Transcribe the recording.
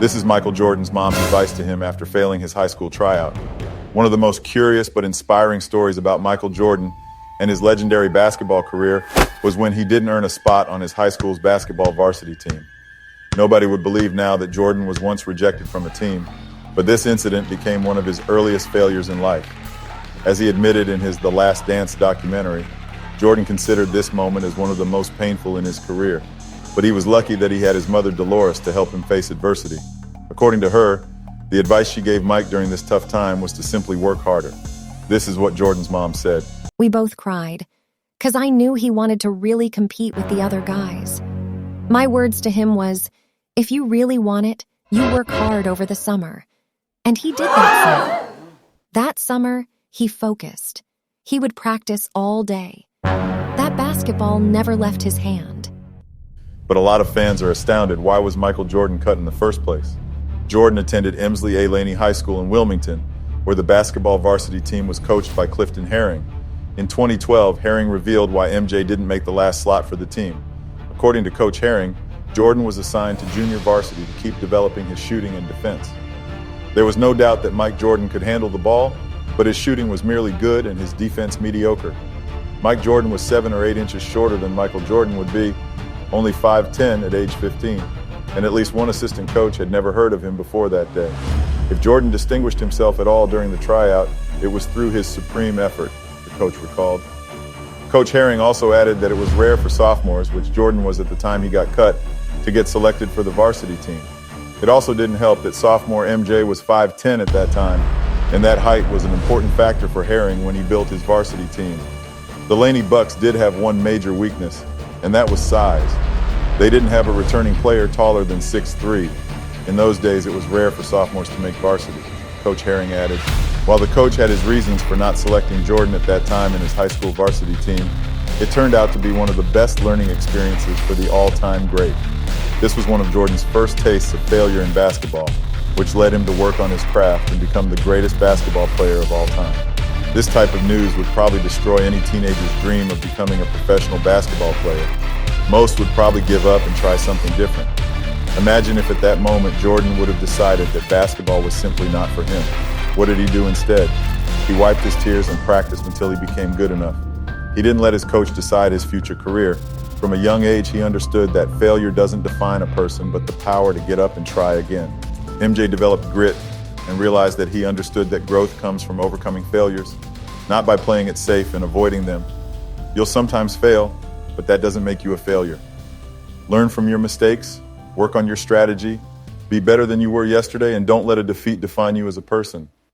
This is Michael Jordan's mom's advice to him after failing his high school tryout. One of the most curious but inspiring stories about Michael Jordan and his legendary basketball career was when he didn't earn a spot on his high school's basketball varsity team. Nobody would believe now that Jordan was once rejected from a team, but this incident became one of his earliest failures in life. As he admitted in his The Last Dance documentary, Jordan considered this moment as one of the most painful in his career, but he was lucky that he had his mother Dolores to help him face adversity. According to her, the advice she gave Mike during this tough time was to simply work harder. This is what Jordan's mom said. We both cried, 'cause I knew he wanted to really compete with the other guys. My words to him was, if you really want it, you work hard over the summer. And he did that summer. That summer, he focused. He would practice all day. That basketball never left his hand. But a lot of fans are astounded. Why was Michael Jordan cut in the first place? Jordan attended Emsley A. Laney High School in Wilmington, where the basketball varsity team was coached by Clifton Herring. In 2012, Herring revealed why MJ didn't make the last slot for the team. According to Coach Herring, Jordan was assigned to junior varsity to keep developing his shooting and defense. There was no doubt that Mike Jordan could handle the ball, but his shooting was merely good and his defense mediocre. Mike Jordan was 7 or 8 inches shorter than Michael Jordan would be, only 5'10" at age 15, and at least one assistant coach had never heard of him before that day. If Jordan distinguished himself at all during the tryout, it was through his supreme effort, the coach recalled. Coach Herring also added that it was rare for sophomores, which Jordan was at the time he got cut, to get selected for the varsity team. It also didn't help that sophomore MJ was 5'10" at that time, and that height was an important factor for Herring when he built his varsity team. The Laney Bucks did have one major weakness, and that was size. They didn't have a returning player taller than 6'3". In those days, it was rare for sophomores to make varsity, Coach Herring added. While the coach had his reasons for not selecting Jordan at that time in his high school varsity team, it turned out to be one of the best learning experiences for the all-time great. This was one of Jordan's first tastes of failure in basketball, which led him to work on his craft and become the greatest basketball player of all time. This type of news would probably destroy any teenager's dream of becoming a professional basketball player. Most would probably give up and try something different. Imagine if at that moment Jordan would have decided that basketball was simply not for him. What did he do instead? He wiped his tears and practiced until he became good enough. He didn't let his coach decide his future career. From a young age, he understood that failure doesn't define a person, but the power to get up and try again. MJ developed grit and realized that he understood that growth comes from overcoming failures, not by playing it safe and avoiding them. You'll sometimes fail, but that doesn't make you a failure. Learn from your mistakes, work on your strategy, be better than you were yesterday, and don't let a defeat define you as a person.